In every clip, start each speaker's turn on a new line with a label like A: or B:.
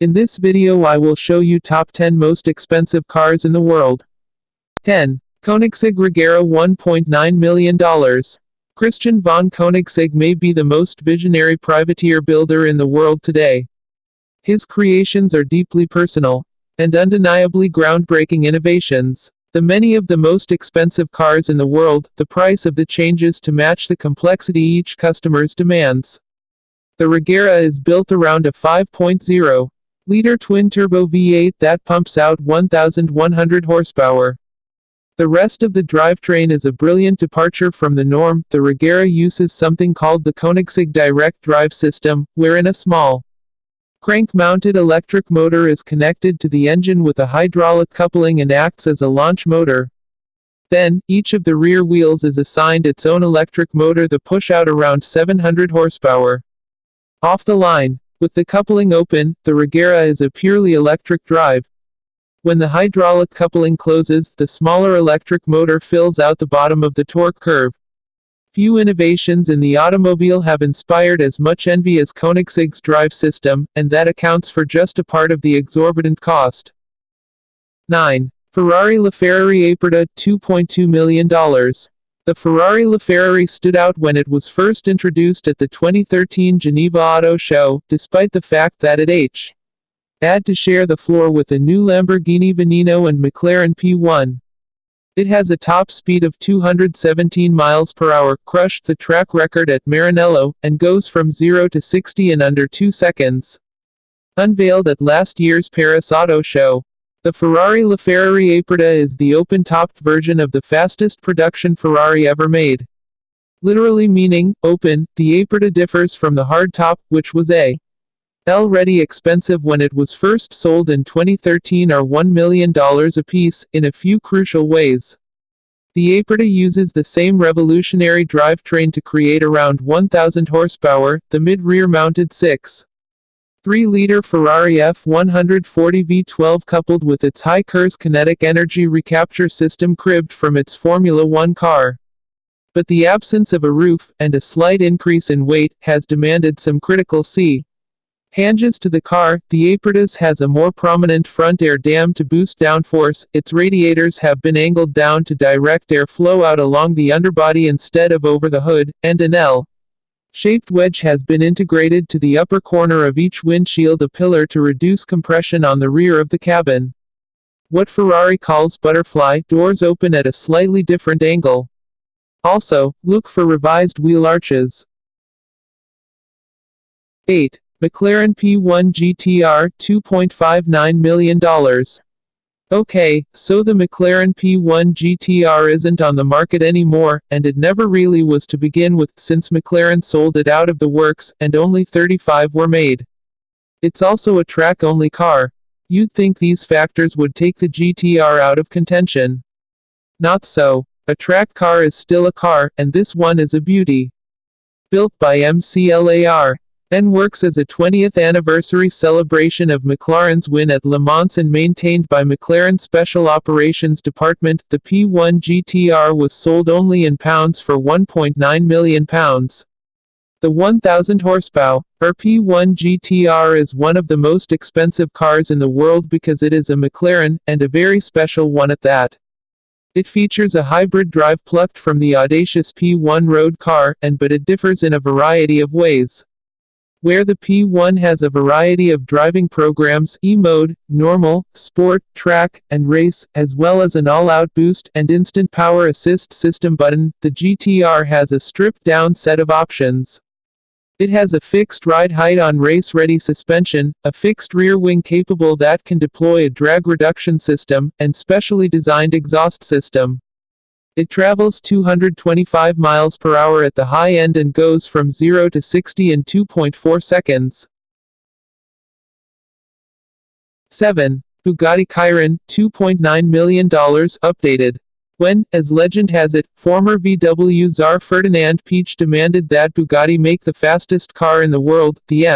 A: In this video I will show you top 10 most expensive cars in the world. 10. Koenigsegg Agera $1.9 million. Christian von Koenigsegg may be the most visionary privateer builder in the world today. His creations are deeply personal and undeniably groundbreaking innovations. Many of the most expensive cars in the world, the price of the changes to match the complexity each customer's demands. The Agera is built around a 5.0-liter twin-turbo V8 that pumps out 1,100 horsepower. The rest of the drivetrain is a brilliant departure from the norm. The Agera uses something called the Koenigsegg direct drive system, wherein a small crank-mounted electric motor is connected to the engine with a hydraulic coupling and acts as a launch motor. Then, each of the rear wheels is assigned its own electric motor that push out around 700 horsepower. Off the line, with the coupling open, the Agera is a purely electric drive. When the hydraulic coupling closes, the smaller electric motor fills out the bottom of the torque curve. Few innovations in the automobile have inspired as much envy as Koenigsegg's drive system, and that accounts for just a part of the exorbitant cost. 9. Ferrari LaFerrari Agera $2.2 million. The Ferrari LaFerrari stood out when it was first introduced at the 2013 Geneva Auto Show, despite the fact that it had to share the floor with the new Lamborghini Veneno and McLaren P1. It has a top speed of 217 miles per hour, crushed the track record at Maranello, and goes from 0 to 60 in under 2 seconds. Unveiled at last year's Paris Auto Show, the Ferrari LaFerrari Agera is the open-topped version of the fastest production Ferrari ever made. Literally meaning, open, the Agera differs from the hardtop, which was already expensive when it was first sold in 2013 or $1 million apiece, in a few crucial ways. The Agera uses the same revolutionary drivetrain to create around 1,000 horsepower, the mid-rear mounted 6.3-liter Ferrari F140 V12 coupled with its hypercars kinetic energy recapture system cribbed from its Formula One car. But the absence of a roof, and a slight increase in weight, has demanded some critical changes to the car. The Agera has a more prominent front air dam to boost downforce, its radiators have been angled down to direct air flow out along the underbody instead of over the hood, and an L-shaped wedge has been integrated to the upper corner of each windshield, a pillar to reduce compression on the rear of the cabin. What Ferrari calls butterfly doors open at a slightly different angle. Also, look for revised wheel arches. 8. McLaren P1 GTR $2.59 million. Okay, so the McLaren P1 GTR isn't on the market anymore, and it never really was to begin with, since McLaren sold it out of the works, and only 35 were made. It's also a track-only car. You'd think these factors would take the GTR out of contention. Not so. A track car is still a car, and this one is a beauty. Built by McLaren. And works as a 20th anniversary celebration of McLaren's win at Le Mans and maintained by McLaren Special Operations Department. The P1 GTR was sold only in pounds for £1.9 million. The 1,000 horsepower P1 GTR is one of the most expensive cars in the world because it is a McLaren, and a very special one at that. It features a hybrid drive plucked from the audacious P1 road car, but it differs in a variety of ways. Where the P1 has a variety of driving programs, E-mode, normal, sport, track, and race, as well as an all-out boost and instant power assist system button, the GTR has a stripped-down set of options. It has a fixed ride height on race-ready suspension, a fixed rear wing capable that can deploy a drag reduction system, and specially designed exhaust system. It travels 225 miles per hour at the high end and goes from 0 to 60 in 2.4 seconds. 7. Bugatti Chiron, $2.9 million, updated. When, as legend has it, former VW czar Ferdinand Piech demanded that Bugatti make the fastest car in the world, the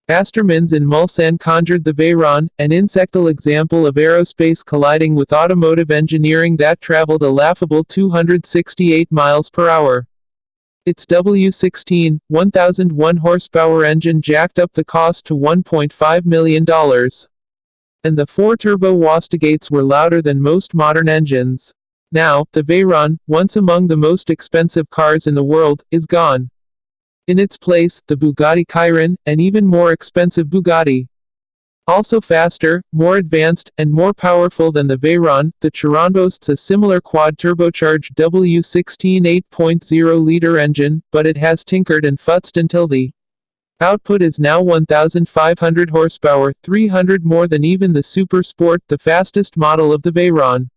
A: Masterminds in Mulsanne conjured the Veyron, an insectal example of aerospace colliding with automotive engineering that traveled a laughable 268 miles per hour. Its W16, 1001 horsepower engine jacked up the cost to $1.5 million. And the 4-turbo Wastigates were louder than most modern engines. Now, the Veyron, once among the most expensive cars in the world, is gone. In its place, the Bugatti Chiron, an even more expensive Bugatti. Also faster, more advanced, and more powerful than the Veyron, the Chiron boasts a similar quad-turbocharged W16 8.0-liter engine, but it has tinkered and futzed until the output is now 1,500 horsepower, 300 more than even the Super Sport, the fastest model of the Veyron.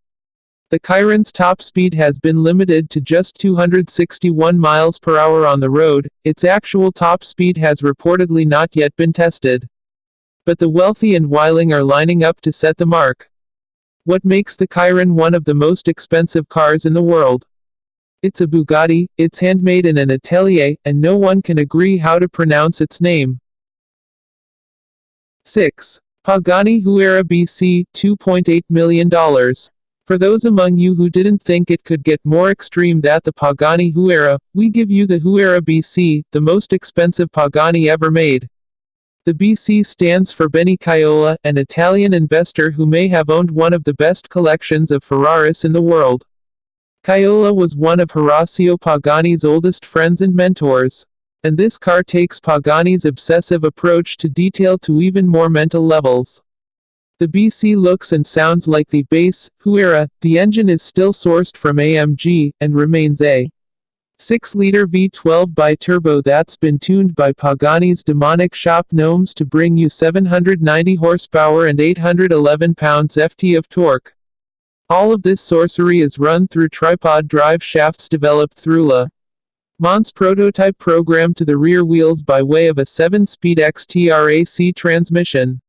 A: The Chiron's top speed has been limited to just 261 miles per hour on the road. Its actual top speed has reportedly not yet been tested. But the wealthy and wiling are lining up to set the mark. What makes the Chiron one of the most expensive cars in the world? It's a Bugatti, it's handmade in an atelier, and no one can agree how to pronounce its name. 6. Pagani Huayra BC, $2.8 million. For those among you who didn't think it could get more extreme than the Pagani Huayra, we give you the Huayra BC, the most expensive Pagani ever made. The BC stands for Benny Caiola, an Italian investor who may have owned one of the best collections of Ferraris in the world. Caiola was one of Horacio Pagani's oldest friends and mentors. And this car takes Pagani's obsessive approach to detail to even more mental levels. The BC looks and sounds like the base Huayra. The engine is still sourced from AMG, and remains a 6-liter V12 bi-turbo that's been tuned by Pagani's demonic shop gnomes to bring you 790 horsepower and 811 pounds-ft of torque. All of this sorcery is run through tripod drive shafts developed through Le Mans prototype programmed to the rear wheels by way of a 7-speed XTRAC transmission.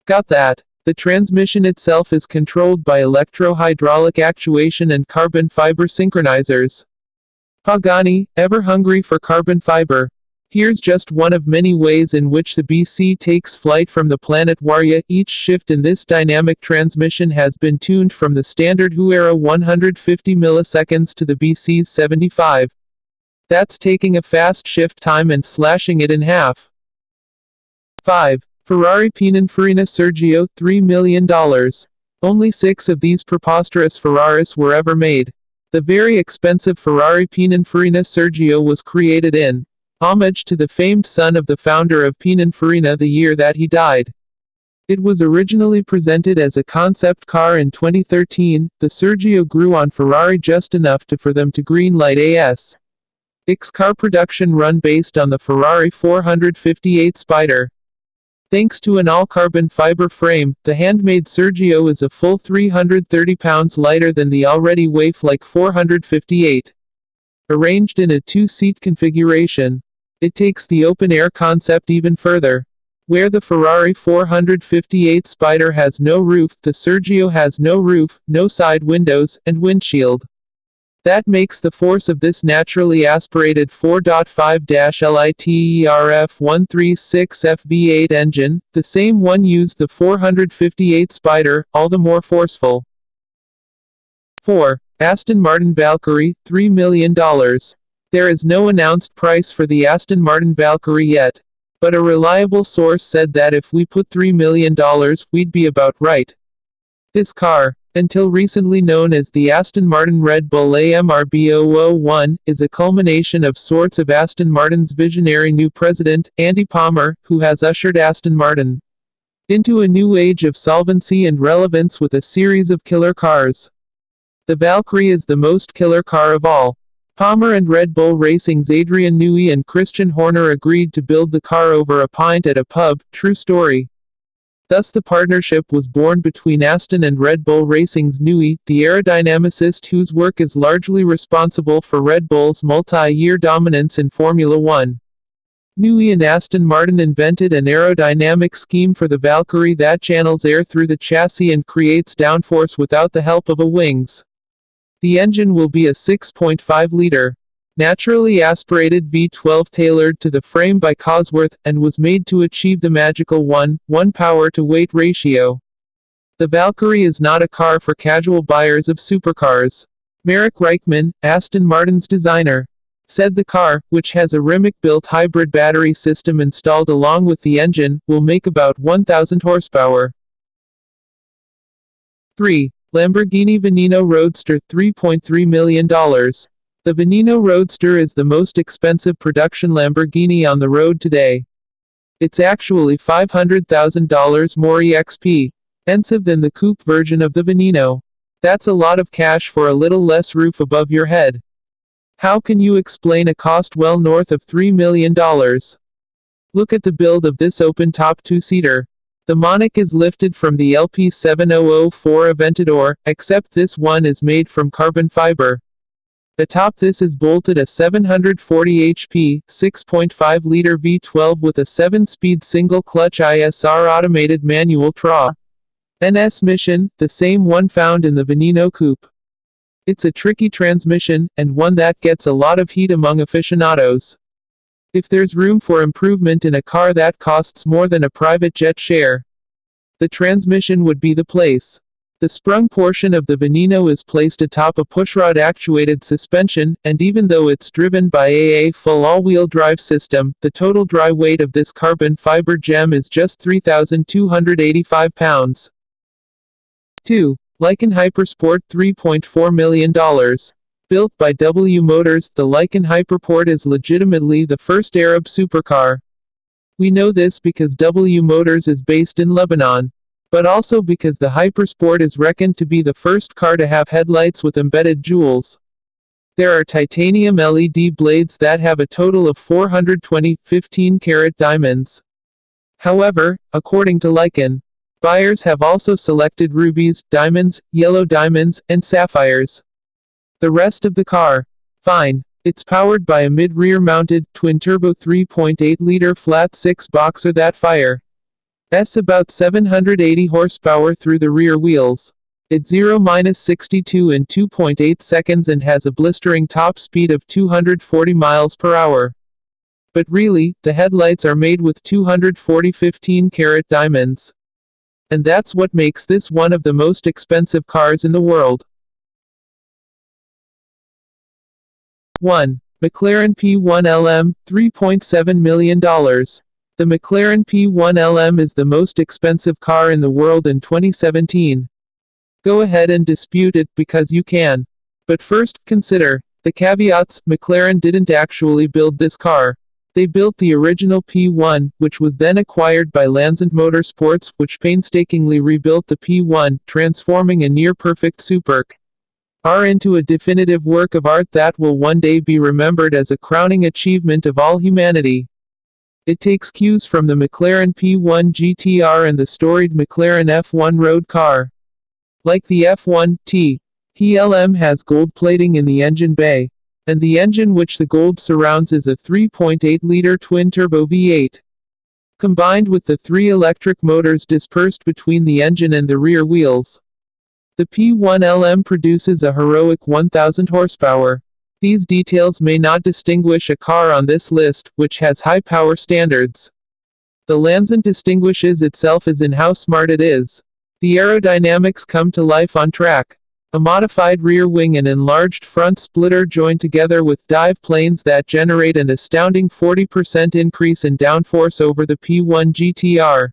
A: Got that? The transmission itself is controlled by electro-hydraulic actuation and carbon fiber synchronizers. Pagani, ever hungry for carbon fiber? Here's just one of many ways in which the BC takes flight from the planet Huayra. Each shift in this dynamic transmission has been tuned from the standard Huayra 150 milliseconds to the BC's 75. That's taking a fast shift time and slashing it in half. 5. Ferrari Pininfarina Sergio, $3 million. Only 6 of these preposterous Ferraris were ever made. The very expensive Ferrari Pininfarina Sergio was created in homage to the famed son of the founder of Pininfarina the year that he died. It was originally presented as a concept car in 2013. The Sergio grew on Ferrari just enough for them to greenlight its car production run based on the Ferrari 458 Spider. Thanks to an all-carbon fiber frame, the handmade Sergio is a full 330 pounds lighter than the already waif-like 458. Arranged in a 2-seat configuration, it takes the open-air concept even further. Where the Ferrari 458 Spider has no roof, the Sergio has no roof, no side windows, and windshield. That makes the force of this naturally aspirated 4.5-liter F136 FV8 engine, the same one used the 458 Spider, all the more forceful. 4. Aston Martin Valkyrie, $3 million. There is no announced price for the Aston Martin Valkyrie yet. But a reliable source said that if we put $3 million, we'd be about right. This car, until recently known as the Aston Martin Red Bull AMRB001, is a culmination of sorts of Aston Martin's visionary new president, Andy Palmer, who has ushered Aston Martin into a new age of solvency and relevance with a series of killer cars. The Valkyrie is the most killer car of all. Palmer and Red Bull Racing's Adrian Newey and Christian Horner agreed to build the car over a pint at a pub. True story. Thus the partnership was born between Aston and Red Bull Racing's Newey, the aerodynamicist whose work is largely responsible for Red Bull's multi-year dominance in Formula One. Newey and Aston Martin invented an aerodynamic scheme for the Valkyrie that channels air through the chassis and creates downforce without the help of a wings. The engine will be a 6.5-liter, naturally aspirated V12 tailored to the frame by Cosworth, and was made to achieve the magical 1:1 power-to-weight ratio. The Valkyrie is not a car for casual buyers of supercars. Marek Reichman, Aston Martin's designer, said the car, which has a Rimac-built hybrid battery system installed along with the engine, will make about 1,000 horsepower. 3. Lamborghini Veneno Roadster, $3.3 million. The Veneno Roadster is the most expensive production Lamborghini on the road today. It's actually $500,000 more expensive than the coupe version of the Veneno. That's a lot of cash for a little less roof above your head. How can you explain a cost well north of $3 million? Look at the build of this open-top two-seater. The Monarch is lifted from the LP7004 Aventador, except this one is made from carbon fiber. Atop this is bolted a 740 HP, 6.5-liter V12 with a 7-speed single-clutch ISR automated manual transmission, the same one found in the Veneno coupe. It's a tricky transmission, and one that gets a lot of heat among aficionados. If there's room for improvement in a car that costs more than a private jet share, the transmission would be the place. The sprung portion of the Veneno is placed atop a pushrod-actuated suspension, and even though it's driven by a full all-wheel drive system, the total dry weight of this carbon fiber gem is just 3,285 pounds. 2. Lykan Hypersport, $3.4 million. Built by W Motors, the Lykan Hypersport is legitimately the first Arab supercar. We know this because W Motors is based in Lebanon, but also because the Hypersport is reckoned to be the first car to have headlights with embedded jewels. There are titanium LED blades that have a total of 420 15-carat diamonds. However, according to Lykan, buyers have also selected rubies, diamonds, yellow diamonds, and sapphires. The rest of the car, fine. It's powered by a mid-rear mounted, twin-turbo 3.8-liter flat-six boxer that fires about 780 horsepower through the rear wheels. It's 0-62 in 2.8 seconds and has a blistering top speed of 240 miles per hour. But really, the headlights are made with 240 15-carat diamonds. And that's what makes this one of the most expensive cars in the world. 1. McLaren P1 LM, $3.7 million. The McLaren P1 LM is the most expensive car in the world in 2017. Go ahead and dispute it because you can. But first, consider the caveats. McLaren didn't actually build this car. They built the original P1, which was then acquired by Lansing Motorsports, which painstakingly rebuilt the P1, transforming a near-perfect supercar into a definitive work of art that will one day be remembered as a crowning achievement of all humanity. It takes cues from the McLaren P1 GTR and the storied McLaren F1 road car. Like the F1 LM has gold plating in the engine bay, and the engine which the gold surrounds is a 3.8-liter twin-turbo V8. Combined with the 3 electric motors dispersed between the engine and the rear wheels, the P1 LM produces a heroic 1,000 horsepower. These details may not distinguish a car on this list, which has high power standards. The Lansing distinguishes itself as in how smart it is. The aerodynamics come to life on track. A modified rear wing and enlarged front splitter joined together with dive planes that generate an astounding 40% increase in downforce over the P1 GTR.